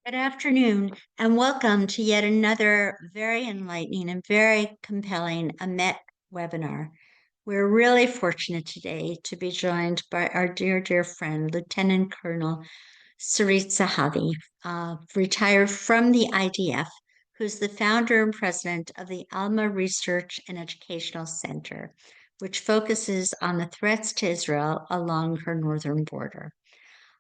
Good afternoon, and welcome to yet another very enlightening and very compelling AMET webinar. We're really fortunate today to be joined by our dear friend, Lieutenant Colonel Sarit Zehavi, retired from the IDF, who's the founder and president of the Alma Research and Educational Center, which focuses on the threats to Israel along her northern border.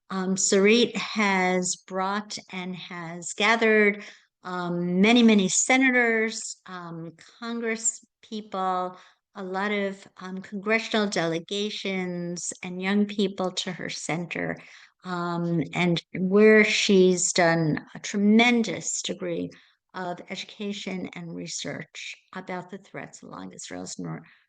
Sarit has brought and has gathered many senators, Congress people, a lot of congressional delegations, and young people to her center, and where she's done a tremendous degree of education and research about the threats along Israel's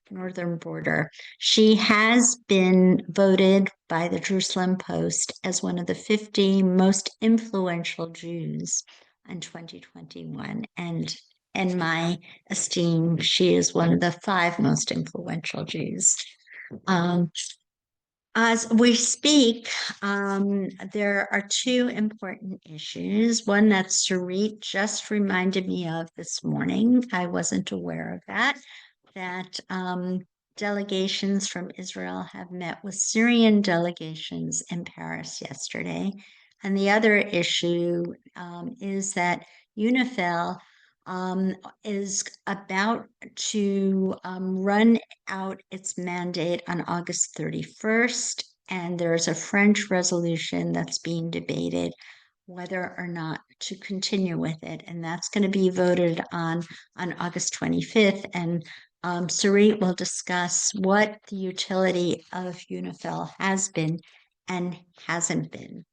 northern border. She has been voted by the Jerusalem Post as one of the 50 most influential Jews in 2021. And in my esteem, she is one of the 5 most influential Jews. As we speak, there are 2 important issues. One that Sarit just reminded me of this morning. I wasn't aware of that delegations from Israel have met with Syrian delegations in Paris yesterday. And the other issue is that UNIFIL is about to run out its mandate on August 31st. And there's a French resolution that's being debated whether or not to continue with it. And that's going to be voted on August 25th. And Sarit will discuss what the utility of UNIFIL has been and hasn't been.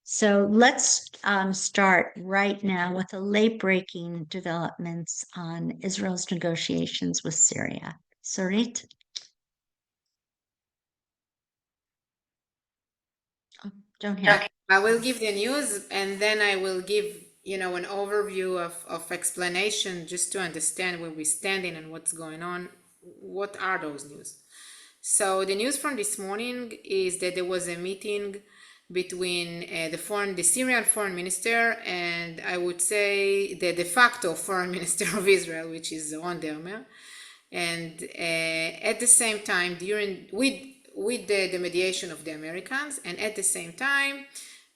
So let's start right now with the late-breaking developments on Israel's negotiations with Syria. Sarit? Oh, don't hear. Okay. I will give the news and then I will give, an overview of explanation just to understand where we're standing and what's going on. What are those news? So the news from this morning is that there was a meeting between the Syrian foreign minister and I would say the de facto foreign minister of Israel, which is Ron Dermer. And at the same time, with the mediation of the Americans, and at the same time,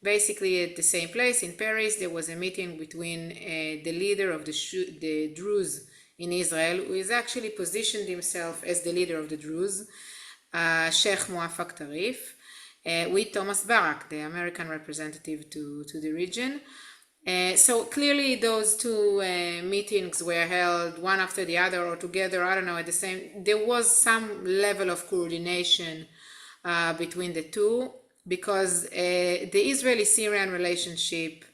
basically at the same place in Paris, there was a meeting between the leader of the Druze in Israel, who is actually positioned himself as the leader of the Druze, Sheikh Muafak Tarif, with Thomas Barak, the American representative to the region. So clearly those 2 meetings were held one after the other or together, I don't know, at the same. There was some level of coordination between the 2 because the Israeli-Syrian relationship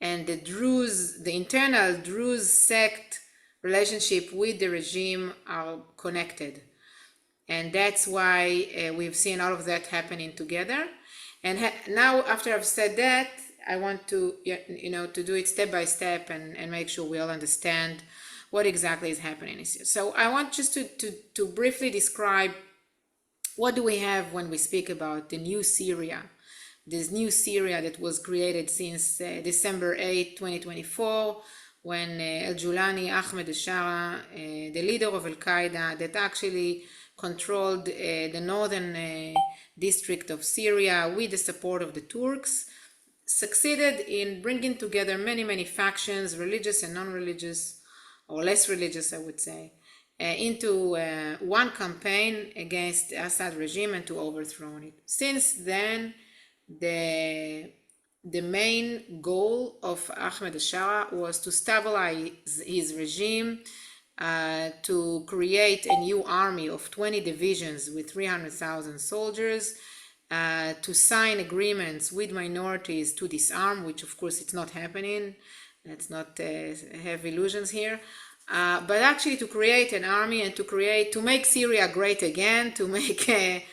and the internal Druze sect relationship with the regime are connected. And that's why we've seen all of that happening together. And now after I've said that, I want to, to do it step by step and make sure we all understand what exactly is happening. So I want just to briefly describe what do we have when we speak about the new Syria, this new Syria that was created since December 8, 2024, when al-Julani, Ahmed al-Sharaa, the leader of al-Qaeda that actually controlled the northern district of Syria with the support of the Turks, succeeded in bringing together many factions, religious and non-religious, or less religious, I would say, into one campaign against the Assad regime and to overthrow it. Since then, the main goal of Ahmed al-Sharaa was to stabilize his regime, to create a new army of 20 divisions with 300,000 soldiers, to sign agreements with minorities to disarm, which of course it's not happening. Let's not have illusions here. But actually to create an army and to make Syria great again, to make a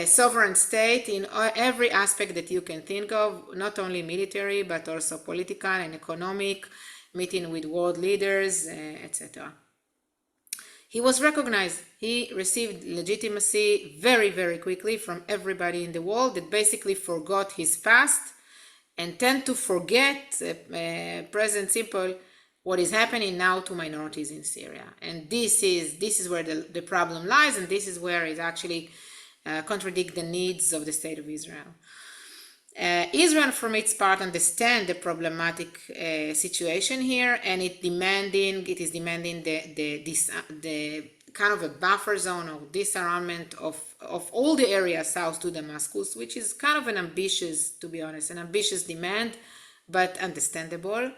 sovereign state in every aspect that you can think of, not only military, but also political and economic, meeting with world leaders, etc. He was recognized. He received legitimacy very quickly from everybody in the world that basically forgot his past and tend to forget, present simple, what is happening now to minorities in Syria. And this is where the problem lies, and this is where it actually contradicts the needs of the state of Israel. Israel, from its part, understands the problematic situation here, and it is demanding the kind of a buffer zone of disarmament of all the areas south to Damascus, which is kind of an ambitious, to be honest, an ambitious demand, but understandable.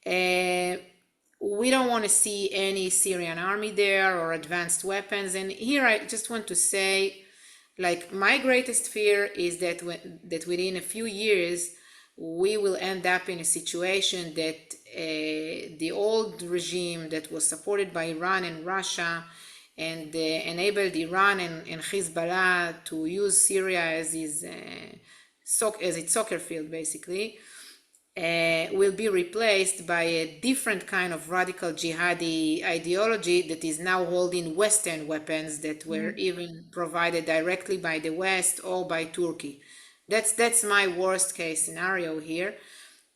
We don't want to see any Syrian army there or advanced weapons. And here I just want to say, like, my greatest fear is that within a few years we will end up in a situation that the old regime that was supported by Iran and Russia and enabled Iran and Hezbollah to use Syria as its soccer field, basically, will be replaced by a different kind of radical jihadi ideology that is now holding Western weapons that were even provided directly by the West or by Turkey. That's my worst case scenario here.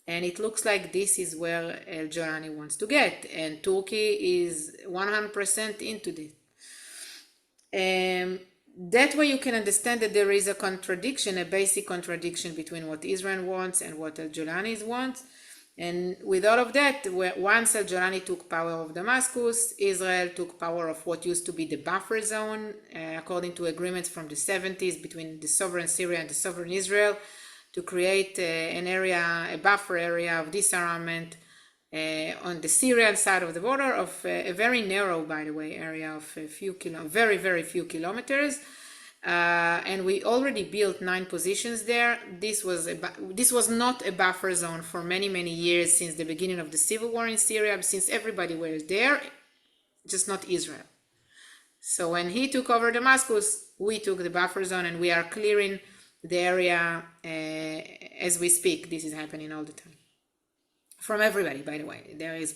And it looks like this is where al-Jolani wants to get. And Turkey is 100% into this. That way you can understand that there is a contradiction, a basic contradiction between what Israel wants and what al-Jolani wants. And with all of that, once al-Jolani took power of Damascus, Israel took power of what used to be the buffer zone, according to agreements from the 70s between the sovereign Syria and the sovereign Israel, to create a buffer area of disarmament on the Syrian side of the border, of a very narrow, by the way, area of a few very, very few kilometers. And we already built 9 positions there. This was not a buffer zone for many, many years since the beginning of the civil war in Syria, since everybody was there, just not Israel. So when he took over Damascus, we took the buffer zone, and we are clearing the area as we speak. This is happening all the time. From everybody, by the way. There are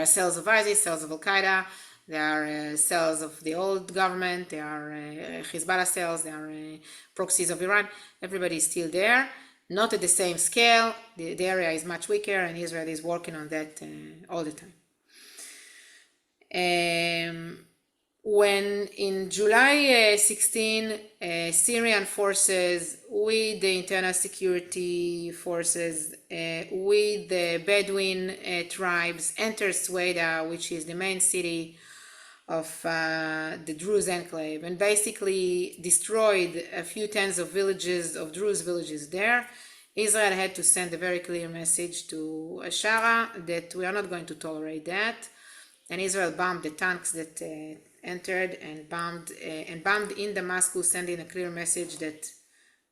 cells of ISIS, cells of Al-Qaeda, there are cells of the old government, there are Hezbollah cells, there are proxies of Iran. Everybody is still there, not at the same scale. The area is much weaker, and Israel is working on that all the time. When in July 16, Syrian forces with the internal security forces, with the Bedouin tribes, entered Sueda, which is the main city of the Druze enclave, and basically destroyed a few tens of Druze villages there, Israel had to send a very clear message to al-Sharaa that we are not going to tolerate that. And Israel bombed the tanks that entered and bombed in Damascus, sending a clear message that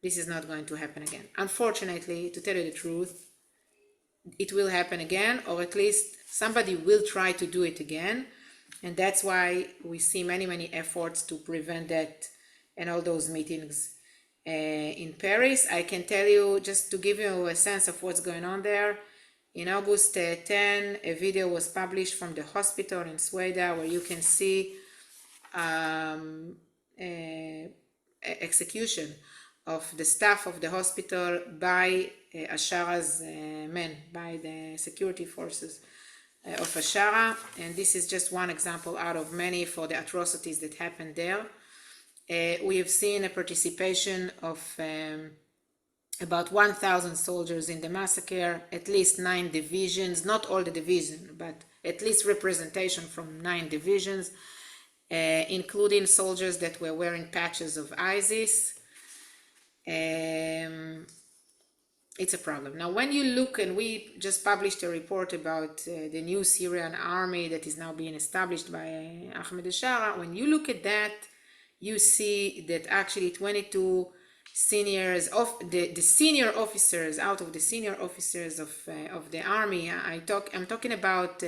this is not going to happen again. Unfortunately, to tell you the truth, it will happen again, or at least somebody will try to do it again. And that's why we see many, many efforts to prevent that, and all those meetings in Paris. I can tell you, just to give you a sense of what's going on there, in August 10, a video was published from the hospital in Sueda where you can see execution of the staff of the hospital by al-Sharaa's men, by the security forces of al-Sharaa. And this is just one example out of many for the atrocities that happened there. We have seen a participation of about 1,000 soldiers in the massacre, at least 9 divisions, not all the divisions, but at least representation from 9 divisions, including soldiers that were wearing patches of ISIS. It's a problem. Now, when you look, and we just published a report about the new Syrian army that is now being established by Ahmed al-Sharaa, when you look at that, you see that actually 22 seniors of the senior officers, out of the senior officers of the army, I'm talking about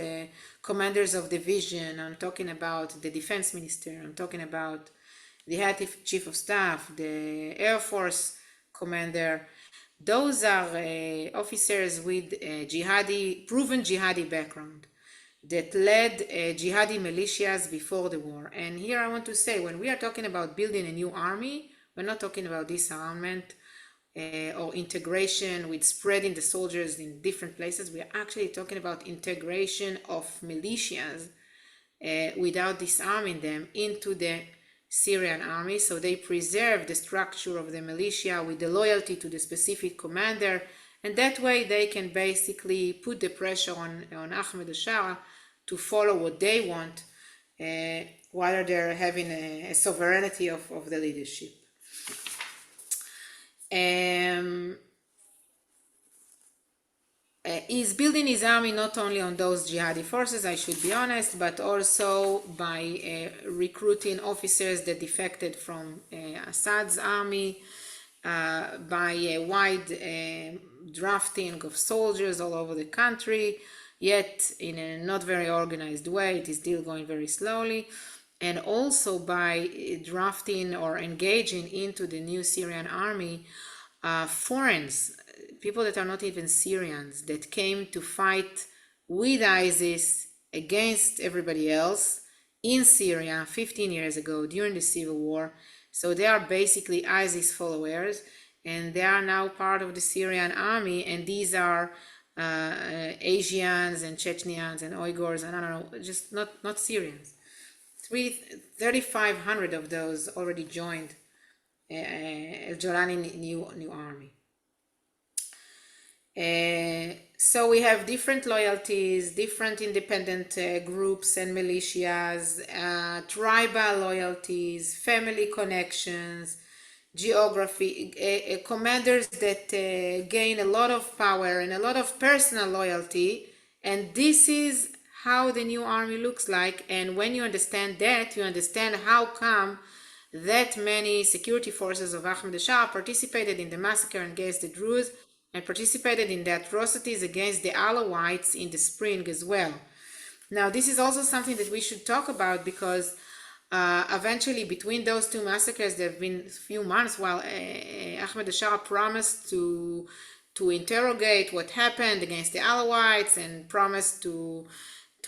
commanders of division, I'm talking about the defense minister, I'm talking about the head chief of staff, the Air Force commander. Those are officers with proven jihadi background that led jihadi militias before the war. And here I want to say, when we are talking about building a new army, we're not talking about disarmament or integration with spreading the soldiers in different places. We are actually talking about integration of militias without disarming them into the Syrian army. So they preserve the structure of the militia with the loyalty to the specific commander, and that way they can basically put the pressure on Ahmed al-Sharaa to follow what they want, while they're having a sovereignty of the leadership. He's building his army not only on those jihadi forces, I should be honest, but also by recruiting officers that defected from Assad's army, by a wide drafting of soldiers all over the country, yet in a not very organized way. It is still going very slowly. And also by drafting or engaging into the new Syrian army foreigners, people that are not even Syrians, that came to fight with ISIS against everybody else in Syria 15 years ago during the civil war. So they are basically ISIS followers, and they are now part of the Syrian army, and these are Asians and Chechens and Uyghurs, and I don't know, just not Syrians. 3,500 of those already joined al-Jolani new army. So we have different loyalties, different independent groups and militias, tribal loyalties, family connections, geography, commanders that gain a lot of power and a lot of personal loyalty, and this is how the new army looks like. And when you understand that, you understand how come that many security forces of Ahmed al-Sharaa participated in the massacre against the Druze and participated in the atrocities against the Alawites in the spring as well. Now, this is also something that we should talk about, because eventually between those two massacres, there have been a few months while Ahmed al-Sharaa promised to interrogate what happened against the Alawites and promised to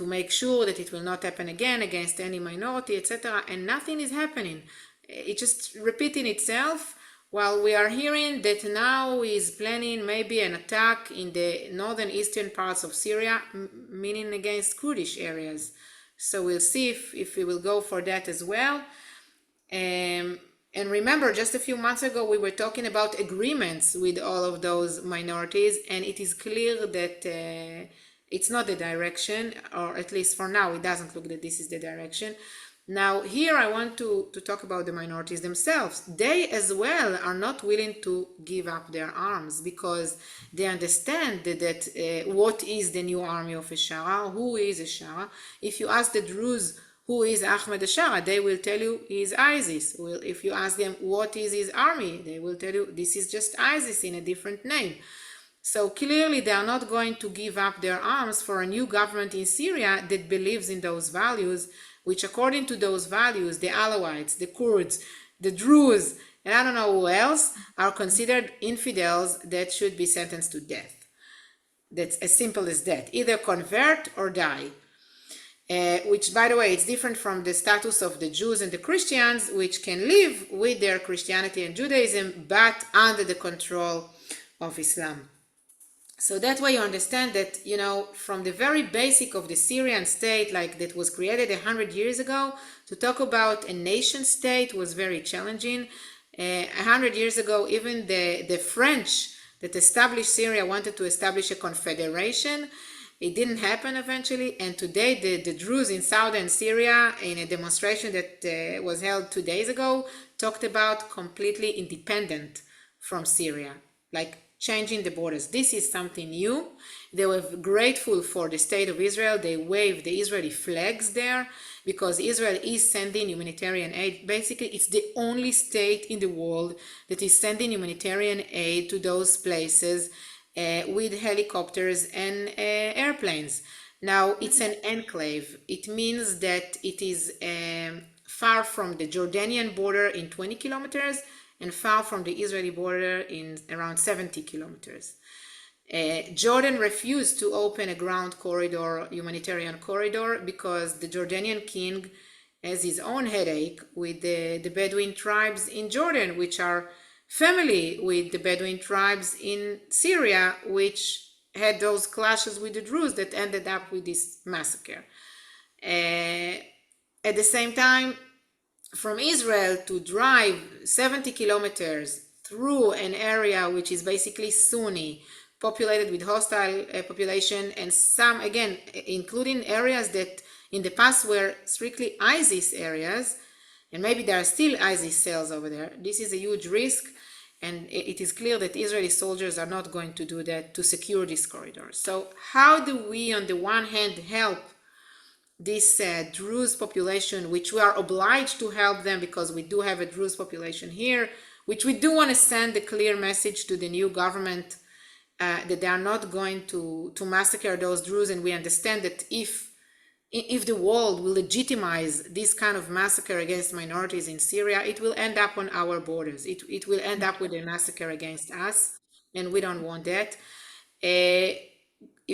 make sure that it will not happen again against any minority, etc. And nothing is happening. It's just repeating itself, while we are hearing that now he is planning maybe an attack in the northern eastern parts of Syria, meaning against Kurdish areas. So we'll see if we will go for that as well. And remember, just a few months ago, we were talking about agreements with all of those minorities, and it is clear that it's not the direction, or at least for now, it doesn't look that this is the direction. Now, here I want to talk about the minorities themselves. They as well are not willing to give up their arms, because they understand that what is the new army of al-Sharaa, who is al-Sharaa. If you ask the Druze who is Ahmed al-Sharaa, they will tell you he is ISIS. Well, if you ask them what is his army, they will tell you this is just ISIS in a different name. So clearly they are not going to give up their arms for a new government in Syria that believes in those values, which according to those values, the Alawites, the Kurds, the Druze, and I don't know who else, are considered infidels that should be sentenced to death. That's as simple as that. Either convert or die. Which, by the way, it's different from the status of the Jews and the Christians, which can live with their Christianity and Judaism, but under the control of Islam. So that way you understand that, from the very basic of the Syrian state, like that was created 100 years ago, to talk about a nation state was very challenging. 100 years ago, even the French that established Syria wanted to establish a confederation. It didn't happen eventually. And today the Druze in southern Syria, in a demonstration that was held 2 days ago, talked about completely independent from Syria, like changing the borders. This is something new. They were grateful for the state of Israel. They waved the Israeli flags there because Israel is sending humanitarian aid. Basically, it's the only state in the world that is sending humanitarian aid to those places with helicopters and airplanes. Now, it's an enclave. It means that it is far from the Jordanian border in 20 kilometers, and far from the Israeli border in around 70 kilometers. Jordan refused to open a ground corridor, humanitarian corridor, because the Jordanian king has his own headache with the Bedouin tribes in Jordan, which are family with the Bedouin tribes in Syria, which had those clashes with the Druze that ended up with this massacre. At the same time, from Israel to drive 70 kilometers through an area which is basically Sunni, populated with hostile population, and some, again, including areas that in the past were strictly ISIS areas, and maybe there are still ISIS cells over there. This is a huge risk, and it is clear that Israeli soldiers are not going to do that to secure this corridor. So how do we, on the one hand, help this Druze population, which we are obliged to help them because we do have a Druze population here, which we do want to send a clear message to the new government that they are not going to massacre those Druze, and we understand that if the world will legitimize this kind of massacre against minorities in Syria, it will end up on our borders. It will end up with a massacre against us, and we don't want that.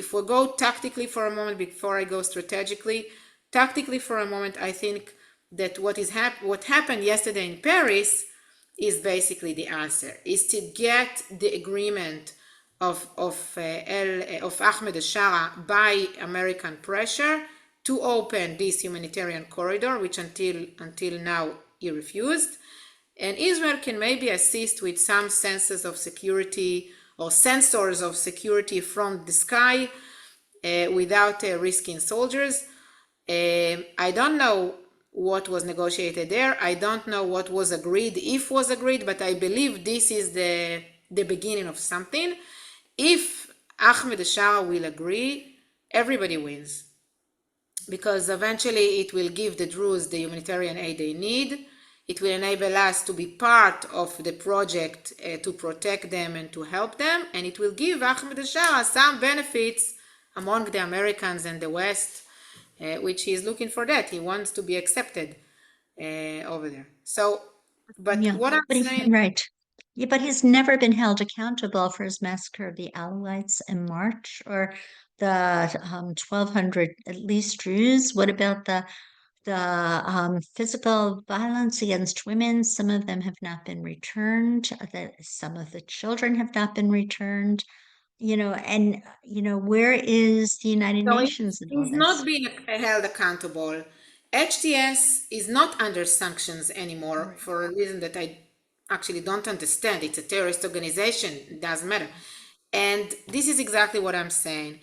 If we go tactically for a moment before I go strategically, tactically for a moment, I think that what happened yesterday in Paris is basically the answer, is to get the agreement of Ahmed al-Sharaa by American pressure to open this humanitarian corridor, which until now he refused. And Israel can maybe assist with some senses of security or sensors of security from the sky without risking soldiers. I don't know what was negotiated there. I don't know what was agreed, if was agreed, but I believe this is the beginning of something. If Ahmed al-Sharaa will agree, everybody wins, because eventually it will give the Druze the humanitarian aid they need. It will enable us to be part of the project to protect them and to help them, and it will give Ahmed al-Sharaa some benefits among the Americans and the West, which he is looking for. That he wants to be accepted over there. So, but Yeah, what I'm saying, right. Yeah, but he's never been held accountable for his massacre of the Alawites in March, or the 1,200 at least Druze. What about the physical violence against women? Some of them have not been returned. Some of the children have not been returned. And where is the United so Nations in all he's not this? being held accountable. HTS is not under sanctions anymore Right. for a reason that I actually don't understand. It's a terrorist organization. It doesn't matter. And this is exactly what I'm saying.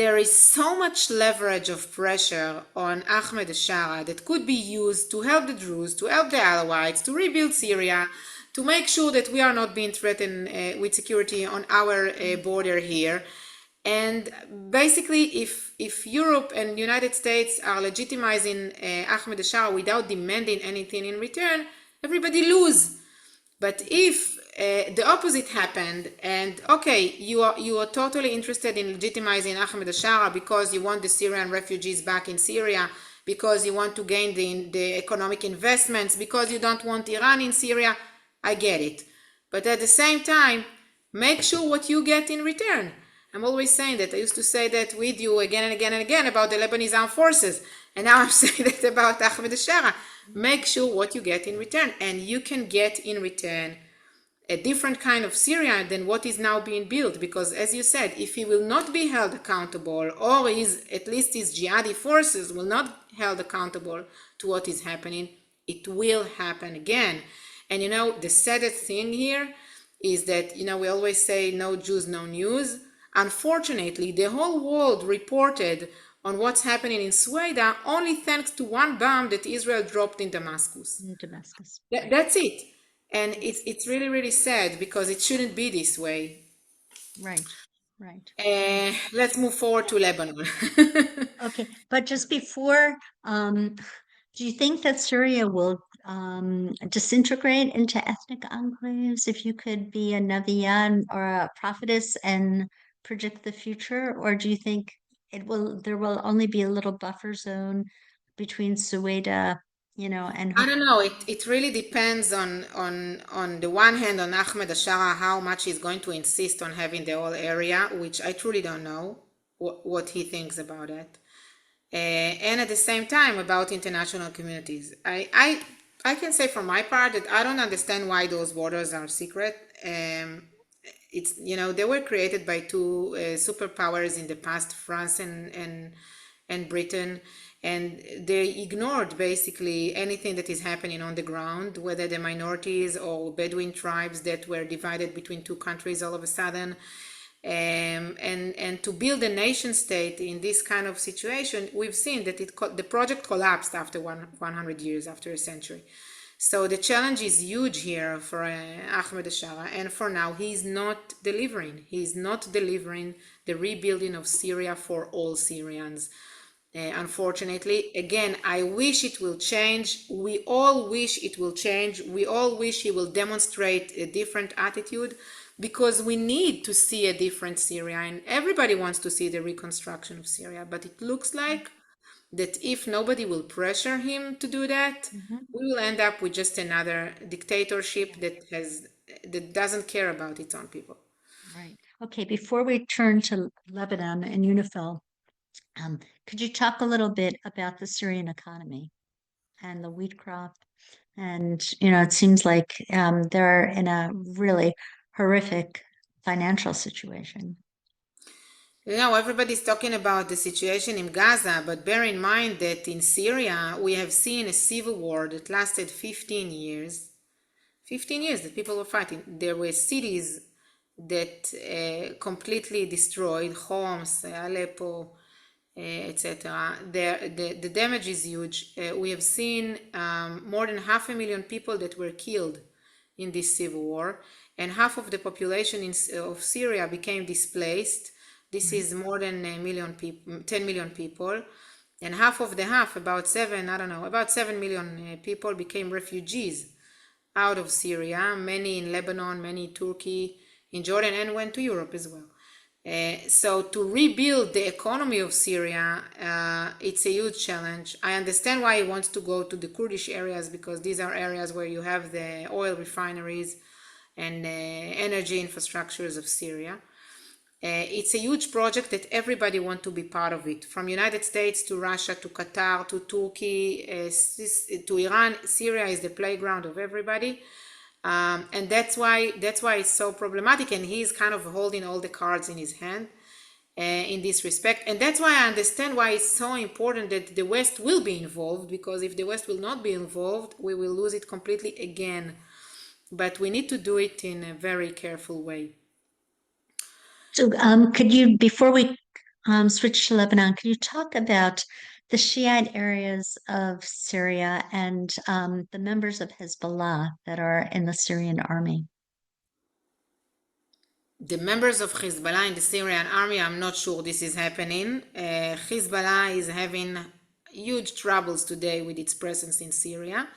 There is so much leverage of pressure on Ahmed al-Sharaa that could be used to help the Druze, to help the Alawites, to rebuild Syria, to make sure that we are not being threatened with security on our border here. And basically, if Europe and the United States are legitimizing Ahmed al-Sharaa without demanding anything in return, everybody lose. But if the opposite happened, and okay, you are totally interested in legitimizing Ahmed al-Sharaa because you want the Syrian refugees back in Syria, because you want to gain the economic investments, because you don't want Iran in Syria, I get it. But at the same time, make sure what you get in return. I'm always saying that. I used to say that with you again and again and again about the Lebanese armed forces. And now I'm saying that about Ahmed al-Sharaa. Make sure what you get in return. And you can get in return a different kind of Syria than what is now being built. Because as you said, if he will not be held accountable, or at least his jihadi forces will not held accountable to what is happening, it will happen again. And the saddest thing here is that, we always say no Jews, no news. Unfortunately, the whole world reported on what's happening in Sueda only thanks to one bomb that Israel dropped in Damascus. In Damascus. That's it. And it's really, really sad, because it shouldn't be this way. Right, right. Let's move forward to Lebanon. Okay, but just before, do you think that Syria will disintegrate into ethnic enclaves if you could be a Naviyan or a prophetess and predict the future? Or do you think there will only be a little buffer zone between Sueda, and I don't know. It really depends on the one hand on Ahmed al-Sharaa, how much he's going to insist on having the whole area, which I truly don't know what he thinks about it. And at the same time about international communities. I can say for my part that I don't understand why those borders are secret. It's, they were created by two superpowers in the past, France and Britain, and they ignored basically anything that is happening on the ground, whether the minorities or Bedouin tribes that were divided between two countries all of a sudden. And to build a nation state in this kind of situation, we've seen that the project collapsed after 100 years, after a century. So the challenge is huge here for Ahmed al-Sharaa, and for now he's not delivering. He's not delivering the rebuilding of Syria for all Syrians. Unfortunately, again, I wish it will change. We all wish it will change. We all wish he will demonstrate a different attitude, because we need to see a different Syria, and everybody wants to see the reconstruction of Syria. But it looks like that if nobody will pressure him to do that, Mhm. we will end up with just another dictatorship that doesn't care about its own people. Right. Okay, before we turn to Lebanon and UNIFIL, could you talk a little bit about the Syrian economy and the wheat crop? And, it seems like they're in a really horrific financial situation. Everybody's talking about the situation in Gaza, but bear in mind that in Syria, we have seen a civil war that lasted 15 years. 15 years that people were fighting. There were cities that completely destroyed, Homs, Aleppo, etc. The damage is huge. We have seen more than 500,000 people that were killed in this civil war, and half of the population of Syria became displaced. This Right. is more than a million people, 10 million people, and half of the half, about seven, I don't know, about 7 million people became refugees out of Syria, many in Lebanon, many in Turkey, in Jordan, and went to Europe as well. So to rebuild the economy of Syria, it's a huge challenge. I understand why he wants to go to the Kurdish areas, because these are areas where you have the oil refineries and energy infrastructures of Syria. It's a huge project that everybody wants to be part of it, from United States to Russia to Qatar to Turkey to Iran. Syria is the playground of everybody, and that's why it's so problematic. And he's kind of holding all the cards in his hand in this respect, and that's why I understand why it's so important that the West will be involved. Because if the West will not be involved, we will lose it completely again. But we need to do it in a very careful way. So, could you, before we switch to Lebanon, could you talk about the Shiite areas of Syria and the members of Hezbollah that are in the Syrian army? The members of Hezbollah in the Syrian army, I'm not sure this is happening. Hezbollah is having huge troubles today with its presence in Syria,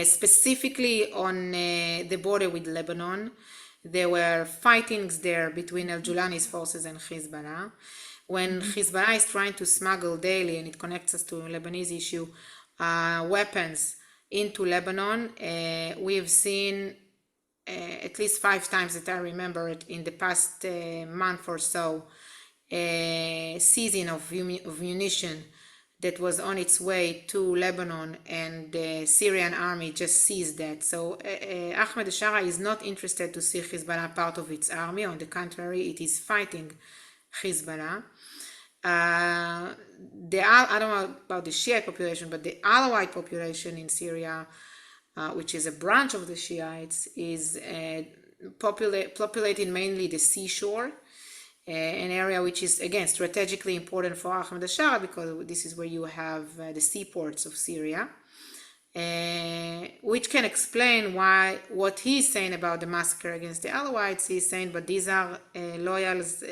specifically on the border with Lebanon. There were fightings there between al-Julani's forces and Hezbollah. When Mhm. Hezbollah is trying to smuggle daily, and it connects us to a Lebanese issue, weapons into Lebanon, we've seen at least 5 times that I remember it in the past month or so, season of munition that was on its way to Lebanon, and the Syrian army just seized that. So Ahmed al-Sharaa is not interested to see Hezbollah part of its army. On the contrary, it is fighting Hezbollah. I don't know about the Shiite population, but the Alawite population in Syria, which is a branch of the Shiites, is populating mainly the seashore, an area which is again strategically important for Ahmed al-Sharaa, because this is where you have the seaports of Syria, which can explain why what he's saying about the massacre against the Alawites. He's saying, but these are loyals,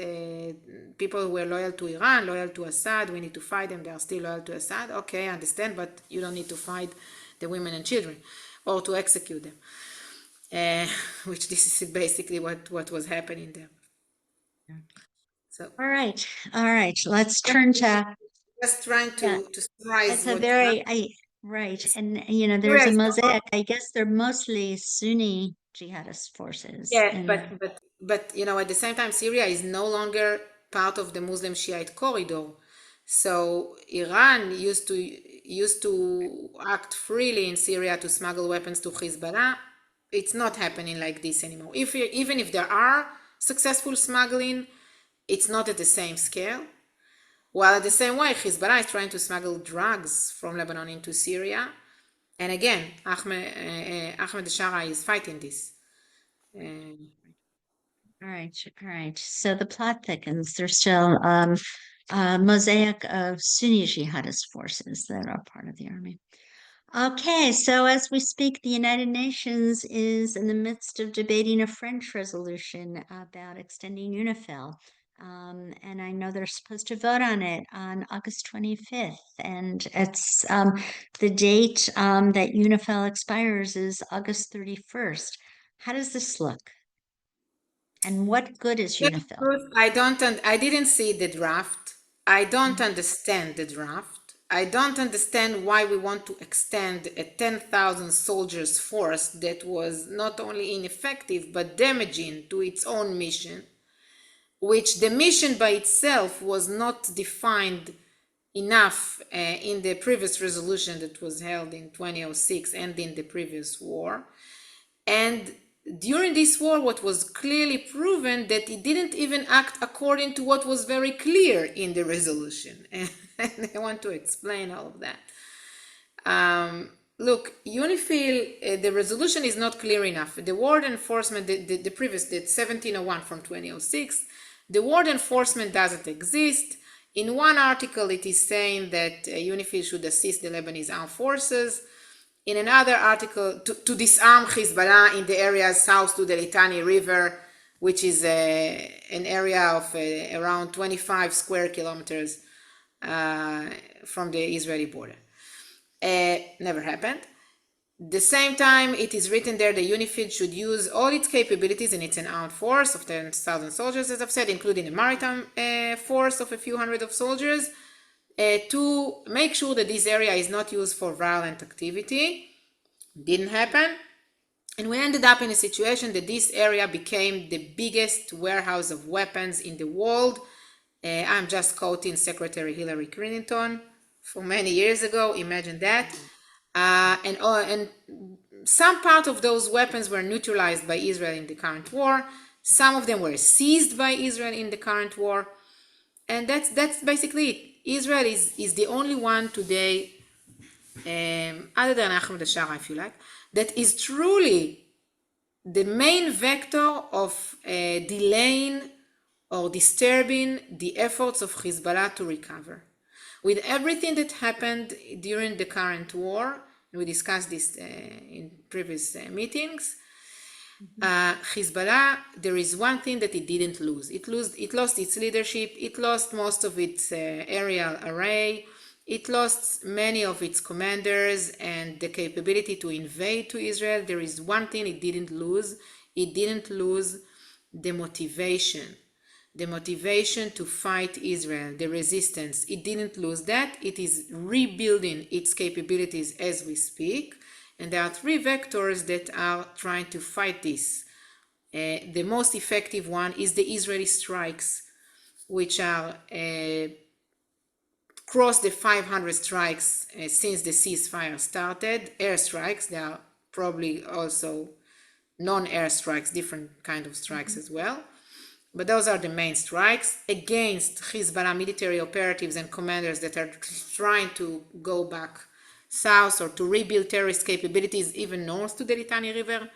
people who were loyal to Iran, loyal to Assad. We need to fight them. They are still loyal to Assad. Okay, I understand, but you don't need to fight the women and children or to execute them. Which this is basically what was happening there. So All right, all right. Let's turn to just trying yeah. to summarize It's a what's very happening. right, and there's Syria a is mosaic. I guess they're mostly Sunni jihadist forces Yeah, in but at the same time, Syria is no longer part of the Muslim Shiite corridor. So Iran used to act freely in Syria to smuggle weapons to Hezbollah. It's not happening like this anymore. Even if there are successful smuggling, it's not at the same scale. While at the same way, Hezbollah is trying to smuggle drugs from Lebanon into Syria. And again, Ahmed al-Sharaa is fighting this. All right. So the plot thickens. There's still a mosaic of Sunni jihadist forces that are part of the army. Okay, so as we speak, the United Nations is in the midst of debating a French resolution about extending UNIFIL. And I know they're supposed to vote on it on August 25th. And it's the date that UNIFIL expires is August 31st. How does this look? And what good is UNIFIL? I didn't see the draft. I don't understand the draft. I don't understand why we want to extend a 10,000 soldiers force that was not only ineffective but damaging to its own mission, which the mission by itself was not defined enough in the previous resolution that was held in 2006 and in the previous war. And during this war, what was clearly proven that it didn't even act according to what was very clear in the resolution. And I want to explain all of that. Look, UNIFIL, the resolution is not clear enough. The word enforcement, the previous, the 1701 from 2006, the word enforcement doesn't exist. In one article, it is saying that UNIFIL should assist the Lebanese armed forces. In another article, to disarm Hezbollah in the areas south to the Litani River, which is an area of around 25 square kilometers from the Israeli border. Never happened. The same time, it is written there that UNIFIL should use all its capabilities, and it's an armed force of 10,000 soldiers, as I've said, including a maritime force of a few hundred of soldiers, to make sure that this area is not used for violent activity. Didn't happen. And we ended up in a situation that this area became the biggest warehouse of weapons in the world. I'm just quoting Secretary Hillary Clinton from many years ago. Imagine that. And some part of those weapons were neutralized by Israel in the current war. Some of them were seized by Israel in the current war. And that's basically it. Israel is the only one today, other than Ahmed al-Sharaa, if you like, that is truly the main vector of delaying or disturbing the efforts of Hezbollah to recover. With everything that happened during the current war, and we discussed this in previous meetings, Hezbollah, there is one thing that it didn't lose. It lost its leadership, it lost most of its aerial array, it lost many of its commanders and the capability to invade to Israel. There is one thing it didn't lose. It didn't lose the motivation to fight Israel, the resistance. It didn't lose that. It is rebuilding its capabilities as we speak. And there are three vectors that are trying to fight this. The most effective one is the Israeli strikes, which are crossed the 500 strikes since the ceasefire started. Airstrikes, there are probably also non-air strikes, different kind of strikes as well. But those are the main strikes against Hezbollah military operatives and commanders that are trying to go back south or to rebuild terrorist capabilities even north to the Litani River,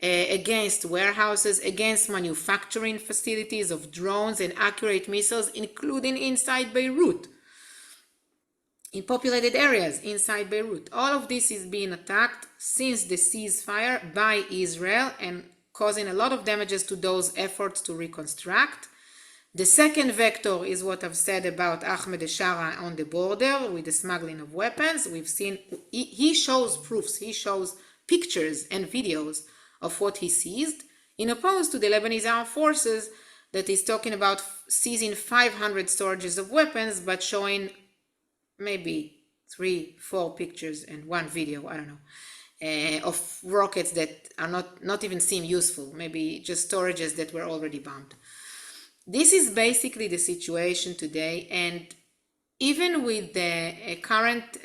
against warehouses, against manufacturing facilities of drones and accurate missiles, including inside Beirut, in populated areas inside Beirut. All of this is being attacked since the ceasefire by Israel and causing a lot of damages to those efforts to reconstruct. The second vector is what I've said about Ahmed al-Sharaa on the border with the smuggling of weapons. We've seen, he shows proofs, he shows pictures and videos of what he seized, in opposed to the Lebanese armed forces that is talking about seizing 500 storages of weapons, but showing maybe 3-4 pictures and one video, I don't know, of rockets that are not even seem useful, maybe just storages that were already bombed. This is basically the situation today, and even with the current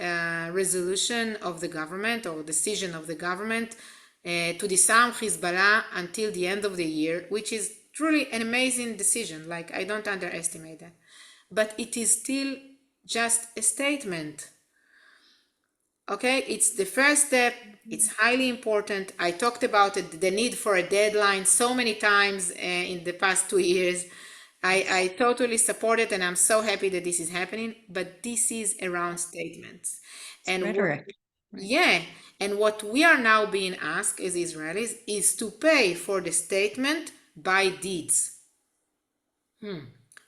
resolution of the government or decision of the government to disarm Hezbollah until the end of the year, which is truly an amazing decision, like I don't underestimate that. But it is still just a statement. Okay, it's the first step. It's highly important. I talked about it, the need for a deadline so many times in the past 2 years. I totally support it, and I'm so happy that this is happening. But this is around statements, and rhetoric. yeah, and what we are now being asked as Israelis is to pay for the statement by deeds.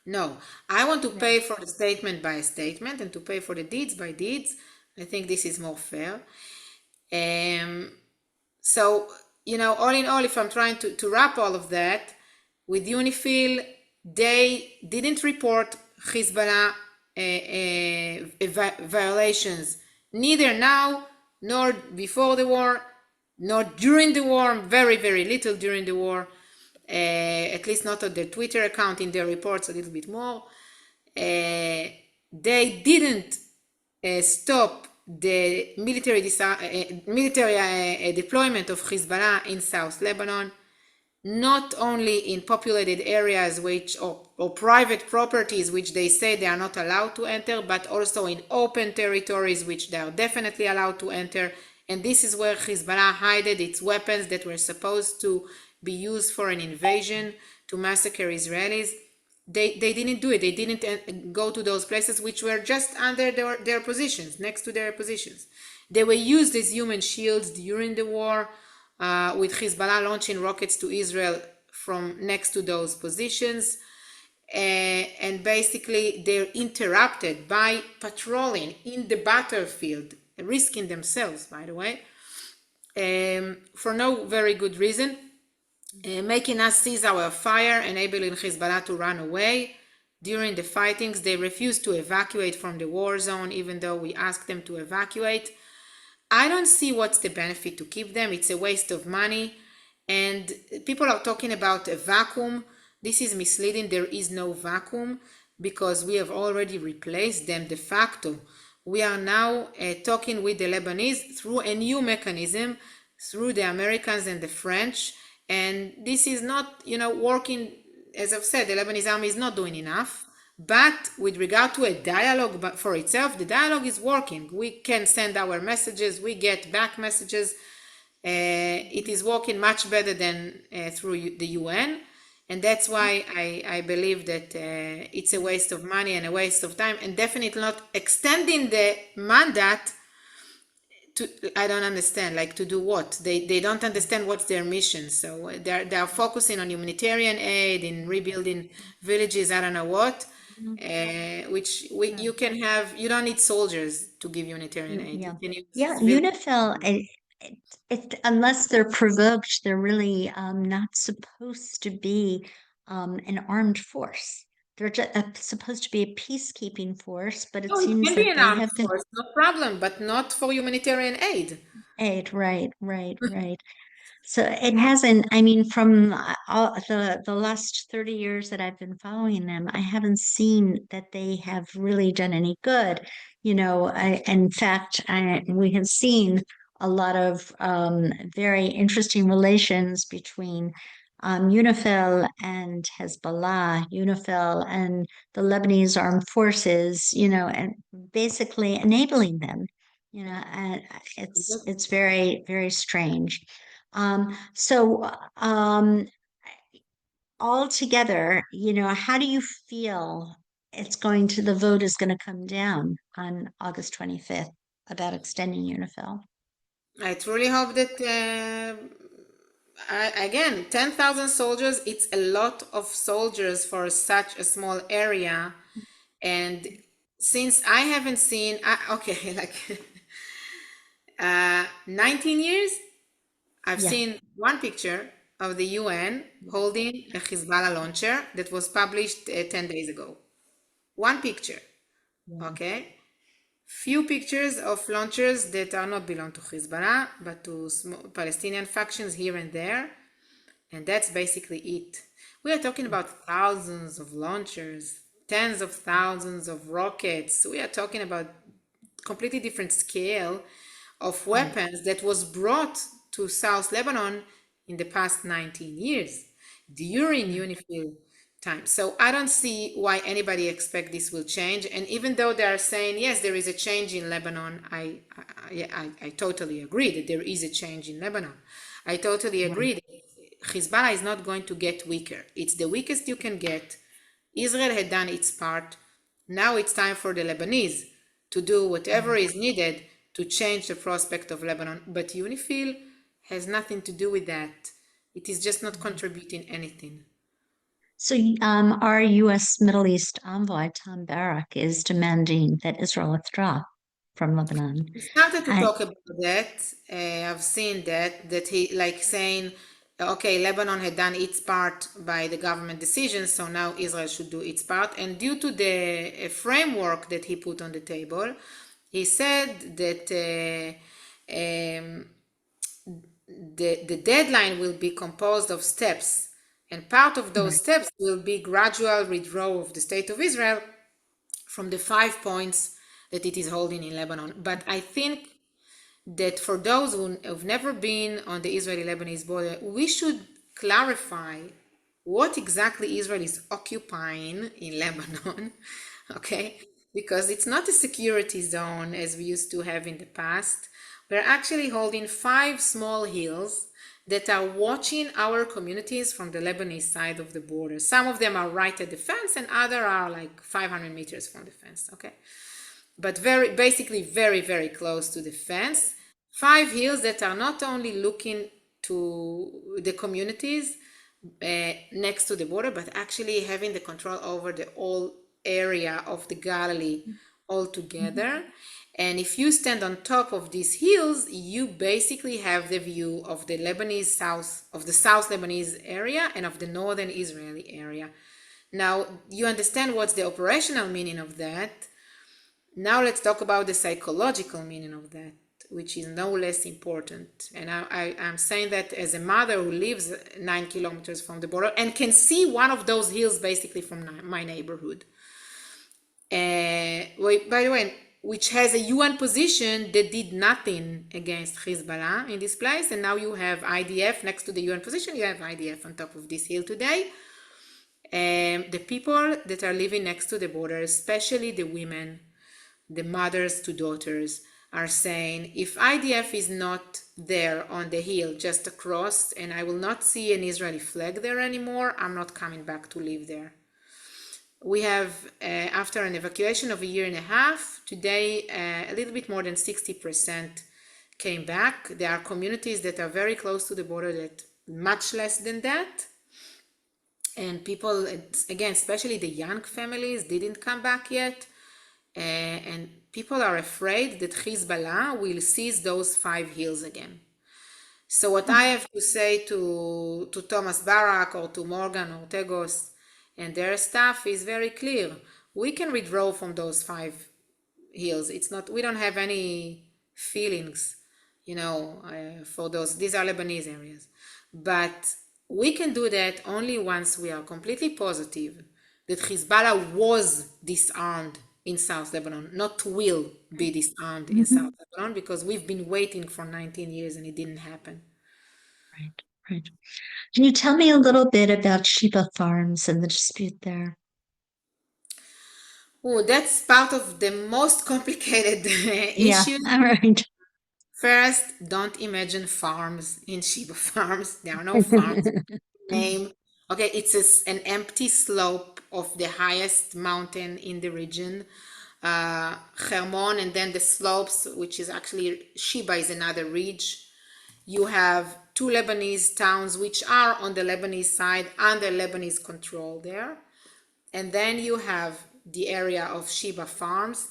No, I want to pay for the statement by a statement and to pay for the deeds by deeds. I think this is more fair. So, all in all, if I'm trying to wrap all of that, with UNIFIL, they didn't report Hezbollah violations, neither now, nor before the war, nor during the war, very, very little during the war, at least not on their Twitter account, in their reports a little bit more. They didn't stop the military deployment of Hezbollah in South Lebanon, not only in populated areas or private properties which they say they are not allowed to enter, but also in open territories which they are definitely allowed to enter. And this is where Hezbollah hid its weapons that were supposed to be used for an invasion to massacre Israelis. They didn't do it. They didn't go to those places which were just under their positions, next to their positions. They were used as human shields during the war, with Hezbollah launching rockets to Israel from next to those positions. And basically they're interrupted by patrolling in the battlefield, risking themselves, by the way, for no very good reason. Making us cease our fire, enabling Hezbollah to run away. During the fightings, they refused to evacuate from the war zone, even though we asked them to evacuate. I don't see what's the benefit to keep them. It's a waste of money. And people are talking about a vacuum. This is misleading. There is no vacuum because we have already replaced them de facto. We are now talking with the Lebanese through a new mechanism, through the Americans and the French. And this is not, working. As I've said, the Lebanese army is not doing enough. But with regard to a dialogue for itself, the dialogue is working. We can send our messages. We get back messages. It is working much better than through the UN. And that's why I believe that it's a waste of money and a waste of time, and definitely not extending the mandate. I don't understand, like, to do what? They don't understand what's their mission. So they're focusing on humanitarian aid, in rebuilding villages, I don't know what, you don't need soldiers to give humanitarian aid. Yeah. You can use Yeah, civilians. UNIFIL, unless they're provoked, they're really not supposed to be an armed force. They're just supposed to be a peacekeeping force, but it No, it seems can be that an they armed have been force, no problem, but not for humanitarian aid. aid. Right, right, right. So it hasn't, I mean, from all the last 30 years that I've been following them, I haven't seen that they have really done any good. In fact, we have seen a lot of very interesting relations between UNIFIL and Hezbollah, UNIFIL and the Lebanese armed forces, and basically enabling them. And it's very, very strange. So altogether, how do you feel the vote is going to come down on August 25th about extending UNIFIL? I truly hope that, again, 10,000 soldiers, it's a lot of soldiers for such a small area. And since I haven't seen, okay, like 19 years, I've Yeah. seen one picture of the UN holding a Hezbollah launcher that was published 10 days ago. One picture, Yeah. okay? Few pictures of launchers that are not belong to Hezbollah, but to Palestinian factions here and there. And that's basically it. We are talking about thousands of launchers, tens of thousands of rockets. We are talking about completely different scale of weapons that was brought to South Lebanon in the past 19 years during UNIFIL time. So I don't see why anybody expect this will change. And even though they are saying, yes, there is a change in Lebanon, I totally agree that there is a change in Lebanon. I totally agree that Hezbollah is not going to get weaker. It's the weakest you can get. Israel had done its part. Now it's time for the Lebanese to do whatever is needed to change the prospect of Lebanon. But UNIFIL has nothing to do with that. It is just not contributing anything. So, our U.S. Middle East envoy, Tom Barrack, is demanding that Israel withdraw from Lebanon. We started to I, talk about that. I've seen that he like saying, okay, Lebanon had done its part by the government decision, so now Israel should do its part. And due to the framework that he put on the table, he said that the deadline will be composed of steps, and part of those steps will be gradual withdrawal of the state of Israel from the 5 points that it is holding in Lebanon. But I think that for those who have never been on the Israeli-Lebanese border, we should clarify what exactly Israel is occupying in Lebanon, okay? Because it's not a security zone as we used to have in the past. We're actually holding 5 small hills that are watching our communities from the Lebanese side of the border. Some of them are right at the fence and other are like 500 meters from the fence, okay? But basically very, very close to the fence. 5 hills that are not only looking to the communities next to the border, but actually having the control over the whole area of the Galilee altogether. And if you stand on top of these hills, you basically have the view of the South Lebanese area and of the northern Israeli area. Now, you understand what's the operational meaning of that. Now let's talk about the psychological meaning of that, which is no less important. And I'm saying that as a mother who lives 9 kilometers from the border and can see one of those hills basically from my neighborhood. By the way, which has a UN position that did nothing against Hezbollah in this place. And now you have IDF next to the UN position, you have IDF on top of this hill today. The people that are living next to the border, especially the women, the mothers to daughters, are saying, if IDF is not there on the hill just across and I will not see an Israeli flag there anymore, I'm not coming back to live there. We have, after an evacuation of a year and a half, today a little bit more than 60% came back. There are communities that are very close to the border that much less than that. And people, again, especially the young families, didn't come back yet. And people are afraid that Hezbollah will seize those 5 hills again. So what I have to say to Thomas Barak or to Morgan or Tegos and their staff is very clear. We can withdraw from those 5 hills. It's not, we don't have any feelings, for those. These are Lebanese areas. But we can do that only once we are completely positive that Hezbollah was disarmed in South Lebanon, not will be disarmed in South Lebanon, because we've been waiting for 19 years and it didn't happen. right, right. Can you tell me a little bit about Sheba Farms and the dispute there? Oh, that's part of the most complicated Yeah, issue. all right. First, don't imagine farms in Sheba Farms. There are no farms. Name. Okay, it's an empty slope of the highest mountain in the region, Hermon, and then the slopes, which is actually Sheba is another ridge. You have 2 Lebanese towns which are on the Lebanese side under Lebanese control there. And then you have the area of Sheba Farms,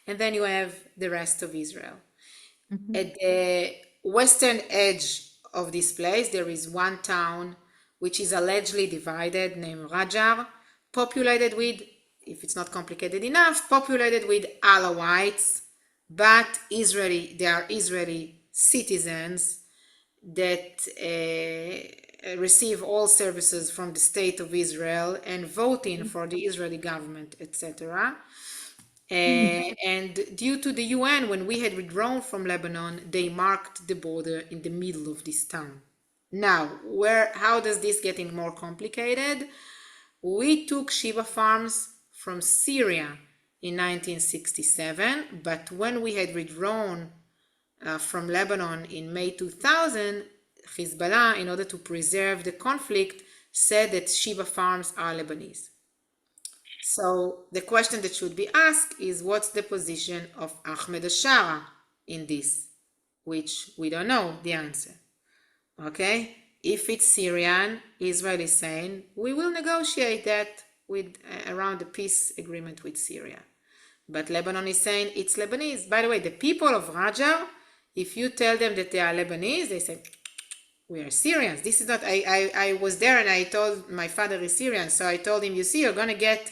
and then you have the rest of Israel. At the western edge of this place, there is one town which is allegedly divided, named Rajar, populated with, if it's not complicated enough, populated with Alawites, but they are Israeli citizens that receive all services from the state of Israel and voting for the Israeli government, etc. And due to the UN, when we had withdrawn from Lebanon, they marked the border in the middle of this town. Now, how does this get more complicated? We took Shiva farms from Syria in 1967, but when we had withdrawn from Lebanon in May 2000, Hezbollah, in order to preserve the conflict, said that Shiva farms are Lebanese. So the question that should be asked is, what's the position of Ahmed al-Sharaa in this? Which we don't know the answer. Okay? If it's Syrian, Israel is saying, we will negotiate that with around the peace agreement with Syria. But Lebanon is saying it's Lebanese. By the way, the people of Rajar, if you tell them that they are Lebanese, they say, we are Syrians. This is not, I was there and I told my father is Syrian. So I told him, you see, you're going to get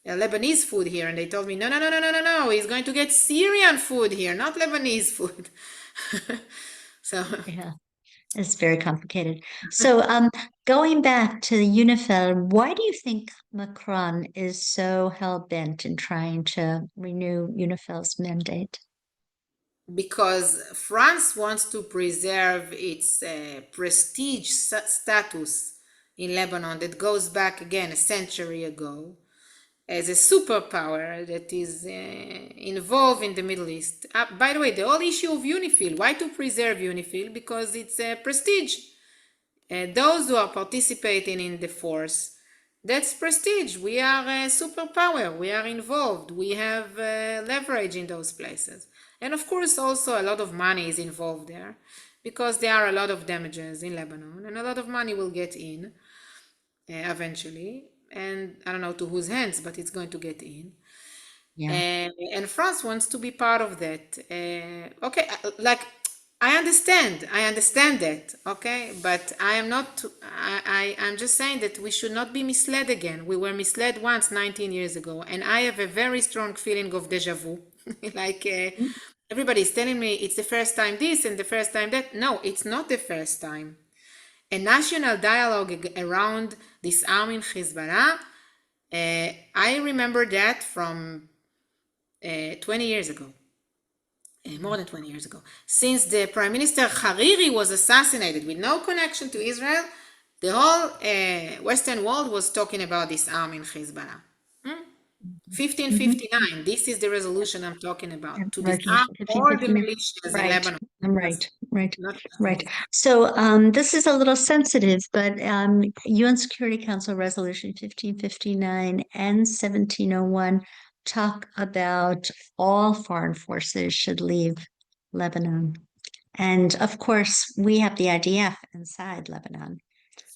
Lebanese food here. And they told me, no, he's going to get Syrian food here, not Lebanese food. So yeah, it's very complicated. So going back to the UNIFIL, why do you think Macron is so hell-bent in trying to renew UNIFIL's mandate? because France wants to preserve its prestige status in Lebanon that goes back again a century ago as a superpower that is involved in the Middle East. By the way, the whole issue of UNIFIL, why to preserve UNIFIL? Because it's a prestige. Those who are participating in the force, that's prestige. We are a superpower. We are involved. We have leverage in those places. And of course, also a lot of money is involved there because there are a lot of damages in Lebanon and a lot of money will get in eventually. And I don't know to whose hands, but it's going to get in. Yeah. And France wants to be part of that. Okay, like I understand that, okay, but I am not, I'm just saying that we should not be misled again. We were misled once 19 years ago, and I have a very strong feeling of deja vu. Like everybody's telling me it's the first time this and the first time that. No, it's not the first time. A national dialogue around disarming Hezbollah, I remember that from 20 years ago. More than 20 years ago, since the Prime Minister Hariri was assassinated with no connection to Israel, the whole Western world was talking about disarming Hezbollah. 1559, this is the resolution I'm talking about, to disarm all the militias in Lebanon. Right. So this is a little sensitive, but UN Security Council Resolution 1559 and 1701 talk about all foreign forces should leave Lebanon. And of course, we have the IDF inside Lebanon.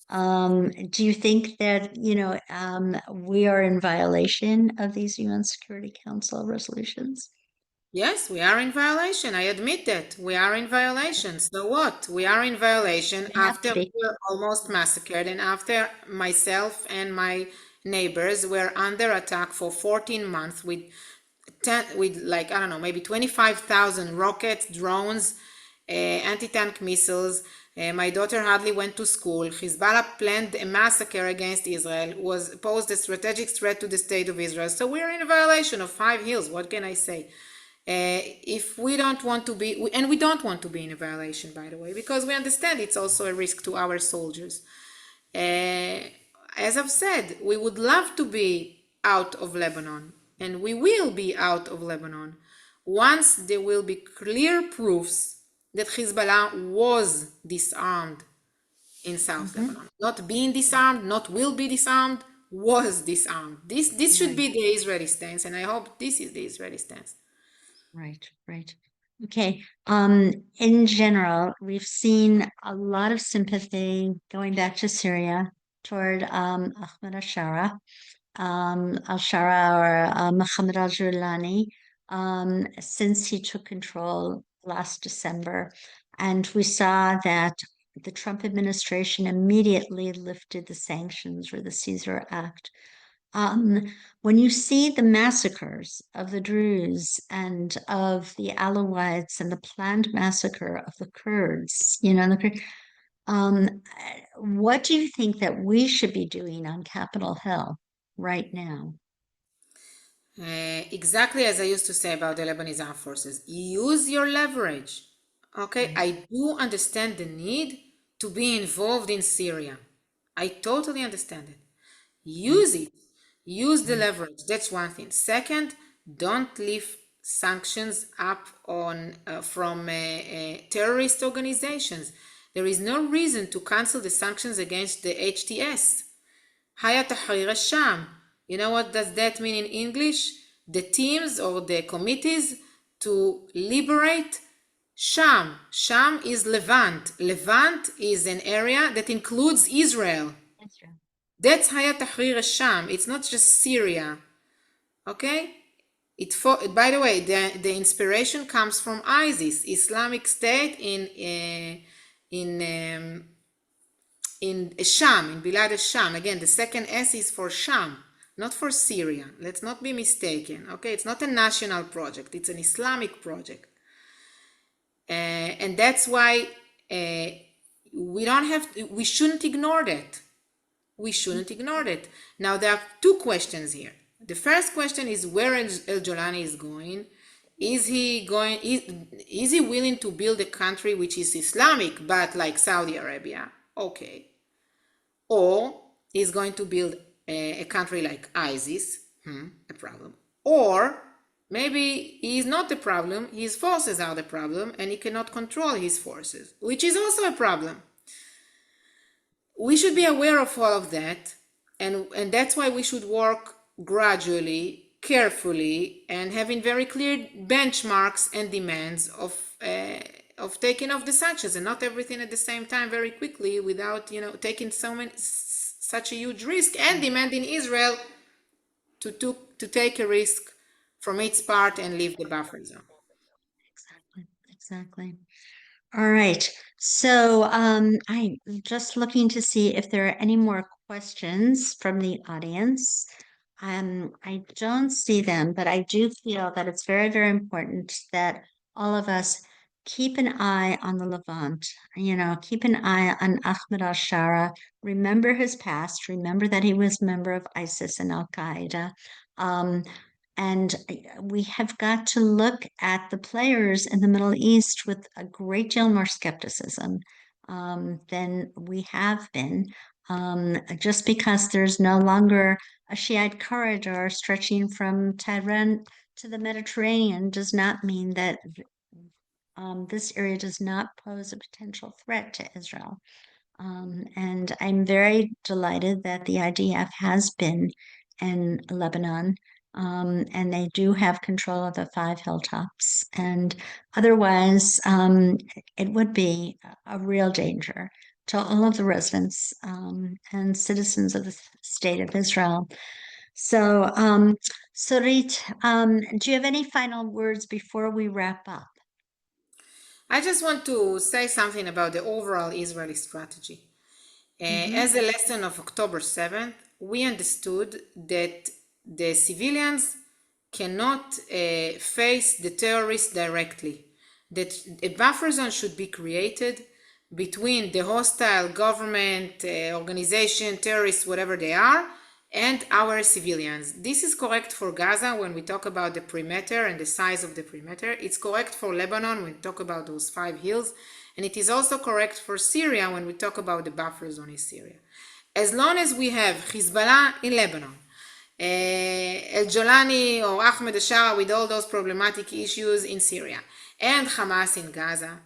Do you think that, we are in violation of these UN Security Council resolutions? Yes, we are in violation. I admit that. We are in violation. So what? We are in violation after we were almost massacred and after myself and my neighbors were under attack for 14 months with like, I don't know, maybe 25,000 rockets, drones, anti-tank missiles. My daughter hardly went to school. Hezbollah planned a massacre against Israel, posed a strategic threat to the state of Israel. So we're in violation of 5 hills. What can I say? If we don't want to be, and we don't want to be in a violation, by the way, because we understand it's also a risk to our soldiers. As I've said, we would love to be out of Lebanon, and we will be out of Lebanon once there will be clear proofs that Hezbollah was disarmed in South Lebanon. Not being disarmed, not will be disarmed, was disarmed. This should be the Israeli stance, and I hope this is the Israeli stance. Right. Okay. In general, we've seen a lot of sympathy going back to Syria toward Ahmed al-Sharaa, or Mohammed al-Julani, since he took control last December. And we saw that the Trump administration immediately lifted the sanctions or the Caesar Act. When you see the massacres of the Druze and of the Alawites and the planned massacre of the Kurds, What do you think that we should be doing on Capitol Hill right now? Exactly as I used to say about the Lebanese armed forces, use your leverage. Okay, Right. I do understand the need to be involved in Syria. I totally understand it. Right. Use it. Use the Right. leverage. That's one thing. Second, don't leave sanctions up on from terrorist organizations. There is no reason to cancel the sanctions against the HTS. Hayat Tahrir al-Sham. You know what does that mean in English? The teams or the committees to liberate Sham. Sham is Levant. Levant is an area that includes Israel. That's right. That's Hayat Tahrir al-Sham. It's not just Syria. Okay? By the way, the inspiration comes from ISIS, Islamic State in Sham, in Bilad al-Sham. Again, the second S is for Sham, not for Syria. Let's not be mistaken. Okay, it's not a national project; it's an Islamic project, and that's why we shouldn't ignore that. We shouldn't ignore that. Now there are two questions here. The first question is where El Jolani is going. Is he willing to build a country which is Islamic but like Saudi Arabia? Okay. Or he's going to build a country like ISIS, a problem. Or maybe he is not the problem, his forces are the problem, and he cannot control his forces, which is also a problem. We should be aware of all of that, and that's why we should work gradually, carefully, and having very clear benchmarks and demands of taking off the sanctions, and not everything at the same time very quickly without taking such a huge risk and demanding Israel to take a risk from its part and leave the buffer zone. Exactly. Exactly. All right. So I'm just looking to see if there are any more questions from the audience. I don't see them, but I do feel that it's very, very important that all of us keep an eye on the Levant, keep an eye on Ahmed al-Sharaa, remember his past, remember that he was a member of ISIS and Al-Qaeda. Um, and we have got to look at the players in the Middle East with a great deal more skepticism than we have been. Just because there's no longer a Shiite corridor stretching from Tehran to the Mediterranean does not mean that this area does not pose a potential threat to Israel. And I'm very delighted that the IDF has been in Lebanon, and they do have control of the five hilltops. And otherwise, it would be a real danger to all of the residents and citizens of the state of Israel. So, Sarit, do you have any final words before we wrap up? I just want to say something about the overall Israeli strategy. As Mm-hmm. a lesson of October 7th, we understood that the civilians cannot face the terrorists directly, that a buffer zone should be created between the hostile government, organization, terrorists, whatever they are, and our civilians. This is correct for Gaza when we talk about the perimeter and the size of the perimeter. It's correct for Lebanon when we talk about those 5 hills. And it is also correct for Syria when we talk about the buffer zone in Syria. As long as we have Hezbollah in Lebanon, al-Jolani or Ahmed al-Sharaa with all those problematic issues in Syria, and Hamas in Gaza,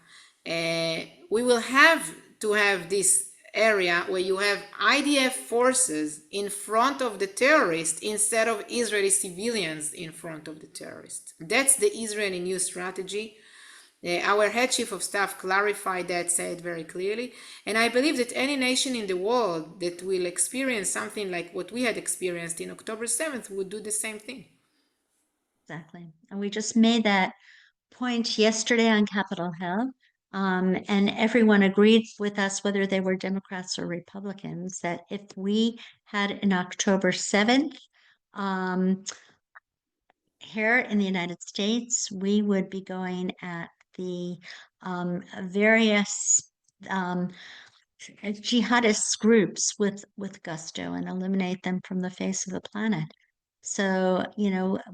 we will have to have this area where you have IDF forces in front of the terrorists instead of Israeli civilians in front of the terrorists. That's the Israeli new strategy. Our head chief of staff clarified that, said very clearly, and I believe that any nation in the world that will experience something like what we had experienced in October 7th would do the same thing. Exactly. And we just made that point yesterday on Capitol Hill. And everyone agreed with us, whether they were Democrats or Republicans, that if we had an October 7th um, here in the United States, we would be going at the various um, jihadist groups with gusto and eliminate them from the face of the planet. So,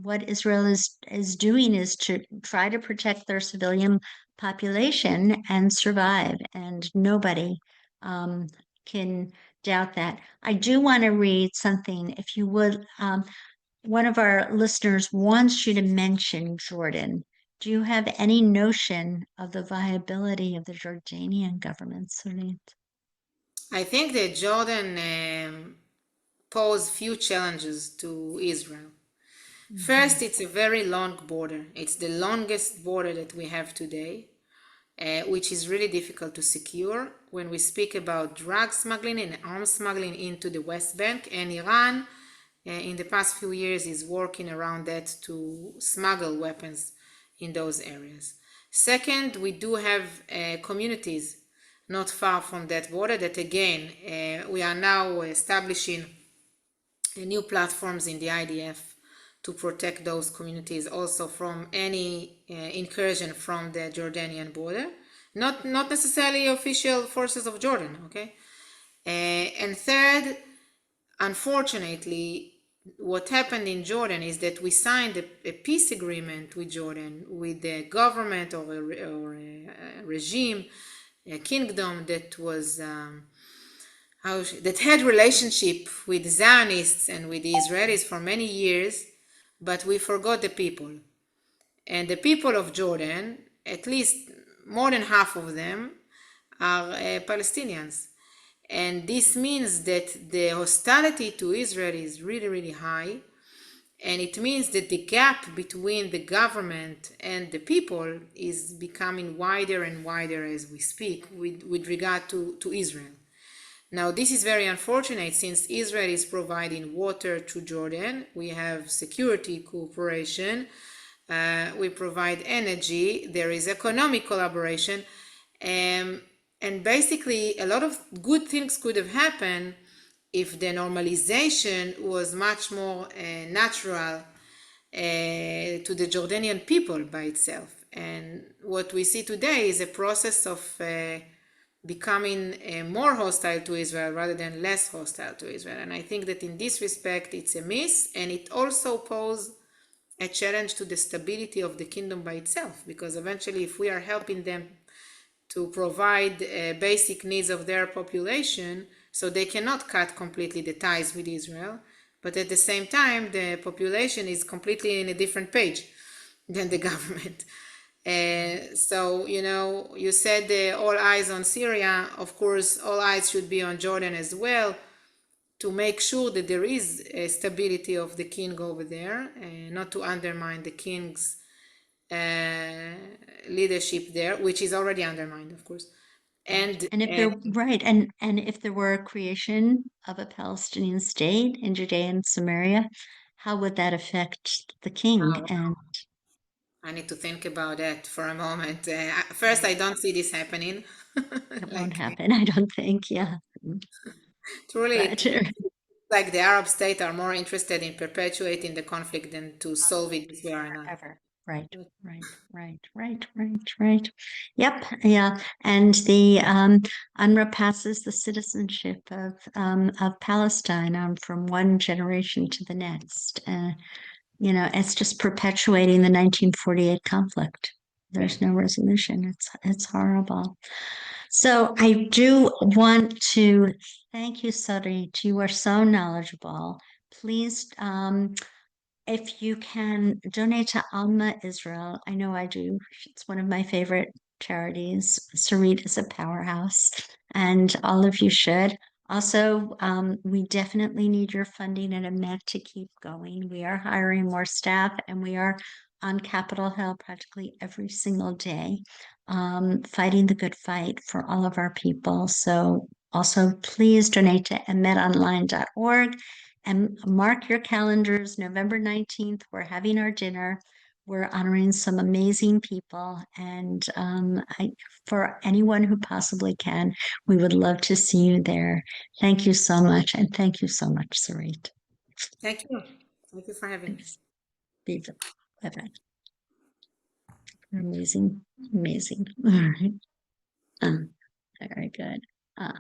what Israel is doing is to try to protect their civilian population and survive, and nobody can doubt that. I do want to read something, if you would. One of our listeners wants you to mention Jordan. Do you have any notion of the viability of the Jordanian government, Sunit? I think that Jordan pose few challenges to Israel. Mhm. First, it's a very long border. It's the longest border that we have today, which is really difficult to secure when we speak about drug smuggling and arms smuggling into the West Bank. And Iran, in the past few years, is working around that to smuggle weapons in those areas. Second, we do have communities not far from that border that, again, we are now establishing new platforms in the IDF to protect those communities also from any incursion from the Jordanian border. Not necessarily official forces of Jordan, okay? And third, unfortunately, what happened in Jordan is that we signed a peace agreement with Jordan, with the government or a regime, a kingdom that was that had relationship with Zionists and with the Israelis for many years, but we forgot the people. And the people of Jordan, at least more than half of them, are Palestinians. And this means that the hostility to Israel is really, really high. And it means that the gap between the government and the people is becoming wider and wider as we speak with regard to Israel. Now, this is very unfortunate since Israel is providing water to Jordan. We have security cooperation. We provide energy. There is economic collaboration. And basically, a lot of good things could have happened if the normalization was much more natural to the Jordanian people by itself. And what we see today is a process of becoming more hostile to Israel rather than less hostile to Israel. And I think that in this respect, it's a miss, and it also poses a challenge to the stability of the kingdom by itself, because eventually, if we are helping them to provide basic needs of their population, so they cannot cut completely the ties with Israel, but at the same time, the population is completely in a different page than the government. So, you said all eyes on Syria. Of course, all eyes should be on Jordan as well to make sure that there is a stability of the king over there, not to undermine the king's leadership there, which is already undermined, of course. Right. And And if there right, and if there were a creation of a Palestinian state in Judea and Samaria, how would that affect the king? oh, And I need to think about that for a moment. First, right, I don't see this happening. it won't Like, happen, I don't think. Yeah. truly, But like the Arab states are more interested in perpetuating the conflict than to solve it this way or not. forever. Right, right. Yep, yeah. And the UNRWA passes the citizenship of Palestine from one generation to the next. It's just perpetuating the 1948 conflict. Yeah. There's no resolution. It's horrible. So I do want to thank you, Sarit. You are so knowledgeable. Please, if you can donate to Alma Israel, I know I do. It's one of my favorite charities. Sarit is a powerhouse, and all of you should. Also, we definitely need your funding at Ahmed to keep going. We are hiring more staff, and we are on Capitol Hill practically every single day, fighting the good fight for all of our people. So, also, please donate to ahmedonline.org and mark your calendars. November 19th, we're having our dinner. We're honoring some amazing people. And for anyone who possibly can, we would love to see you there. Thank you so much. And thank you so much, Sarit. Thank you. Thank you for having me. Thanks. Bye-bye. Amazing. Amazing. All right. Very good. And